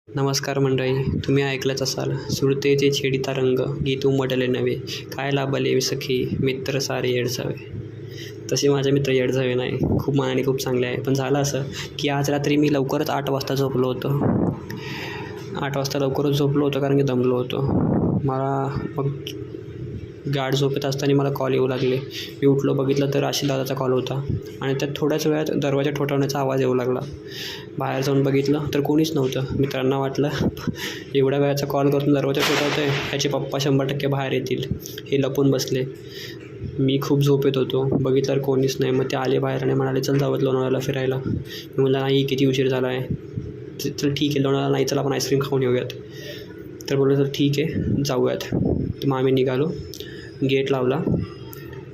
नमस्कार मंडळी, तुम्ही ऐकलंच असाल सुरतेचे छेडिता रंग गीत उमटले नवे, काय लाभले सखी मित्र सारे येडसावे. तसे माझे मित्र येडसावे नाही, खूप मनाने खूप चांगले आहे. पण झालं असं की आज रात्री मी लवकरच 8 वाजता झोपलो होतो. 8 वाजता लवकरच झोपलो होतो कारण की दमलो होतो. मला मग गाढ झोपेत असताना मला कॉल येऊ लागले. मी उठलो, बघितलं तर आशिष दादाचा कॉल होता आणि त्यात थोड्याच वेळात दरवाजा ठोठावण्याचा आवाज येऊ लागला. बाहेर जाऊन बघितलं तर कोणीच नव्हतं. मित्रांना वाटलं एवढ्या वेळाचा कॉल करून दरवाजा ठोठावतोय, ह्याचे पप्पा 100% बाहेर येतील, हे लपून बसले. मी खूप झोपेत होतो, बघितलं कोणीच नाही. मग ते आले बाहेर आणि म्हणाले चल जावं लोणावळ्याला फिरायला. मी म्हणलं नाही, किती उशीर झाला आहे. चल ठीक आहे, लोणावळ्याला नाही, चल आपण आईस्क्रीम खाऊन येऊयात. तर बोललो तर ठीक आहे जाऊयात. तर मग आम्ही निघालो, गेट लावला,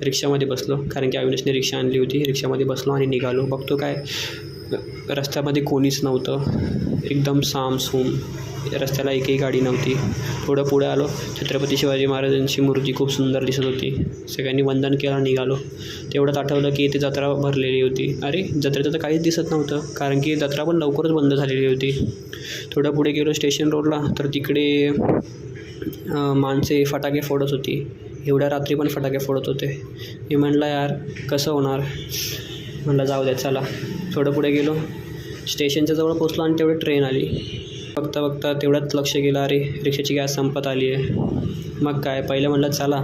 रिक्षामध्ये बसलो कारण की अविनाशने रिक्षा आणली होती. रिक्षामध्ये बसलो आणि निघालो. बघतो काय रस्त्यामध्ये कोणीच नव्हतं, एकदम सामसूम. रस्त्याला एकही गाडी नव्हती. थोडं पुढे आलो, छत्रपती शिवाजी महाराजांची मूर्ती खूप सुंदर दिसत होती. सगळ्यांनी वंदन केलं, निघालो. तेवढंच आठवलं की इथे जत्रा भरलेली होती. अरे जत्रेचं तर काहीच दिसत नव्हतं कारण की जत्रा पण लवकरच बंद झालेली होती. थोडं पुढे गेलो स्टेशन रोडला, तर तिकडे माणसे फटाके फोडत होती. एवढ्या रात्री पण फटाके फोडत होते. मी म्हणलं यार कसं होणार. म्हणलं जाऊ द्या चला. थोडं पुढे गेलो, स्टेशनच्या जवळ पोचलो आणि तेवढी ट्रेन आली. बघता तेवढ्यात लक्ष गेलं, अरे रिक्षाची गॅस संपत आली आहे. मग काय, पहिलं म्हणलं चला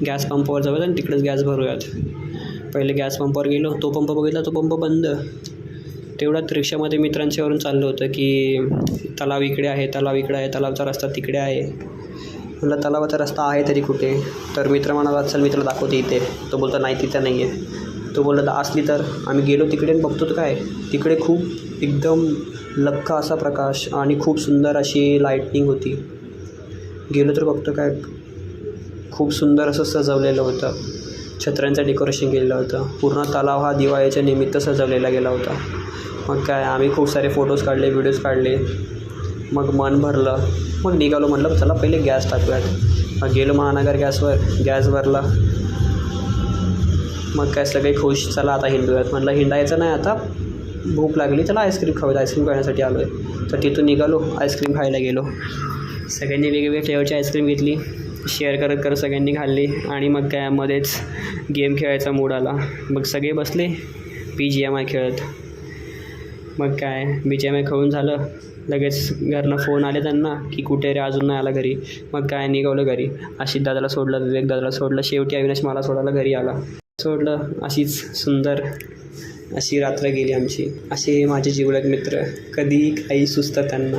गॅस पंपावर जाऊयात आणि तिकडेच गॅस भरूयात. पहिले गॅस पंपावर गेलो, तो पंप बघितला, तो पंप बंद. तेवढ्यात रिक्षामध्ये मित्रांच्यावरून चाललं होतं की तलाव इकडे आहे, तलाव इकडे आहे, तलावचा रस्ता तिकडे आहे. म्हणलं तलावाचा रस्ता आहे तरी कुठे. तर मित्र म्हणाला चल मी तुला दाखवते इथे. तो बोलतो नाही तिथं नाही आहे. तो बोलला असली तर. आम्ही गेलो तिकडे आणि बघतो तर काय, तिकडे खूप एकदम लख्खा असा प्रकाश आणि खूप सुंदर अशी लाईटनिंग होती. गेलो तर बघतो काय, खूप सुंदर असं सजवलेलं होतं. छत्र्यांचं डेकोरेशन केलेलं होतं. पूर्ण तलाव हा दिवाळीच्या निमित्त सजवलेला गेला होता. मग काय आम्ही खूप सारे फोटोज काढले, व्हिडिओज काढले. मग मन भरलं. मग निघालो, म्हटलं चला पहिले गॅस टाकूयात. मग गेलो महानगर गॅसवर, गॅस भरला. मग काय सगळे खुश, चला आता हिंडूयात. म्हटलं हिंडायचं नाही आता, भूक लागली, चला आईस्क्रीम खाऊयात, आईस्क्रीम खाण्यासाठी आलो आहे. तर तिथून निघालो, आईस्क्रीम खायला गेलो. सगळ्यांनी वेगवेगळ्या फ्लेवरची आईस्क्रीम घेतली, शेअर करत सगळ्यांनी खाल्ली. आणि मग काय मध्येच गेम खेळायचा मूड आला. मग सगळे बसले BGMI खेळत. मग काय BGMI खेळून झालं, लगेच घरनं फोन आले त्यांना की कुठे रे, अजून नाही आला घरी. मग काय निघालो घरी. आशिष दादाला सोडलं, विवेक दादाला सोडलं, शेवटी अविनाश मला सोडायला घरी आला. सोडलं. अशीच सुंदर अशी रात्र गेली आमची. असे माझे जिवलग मित्र, कधी काही सुचतं त्यांना.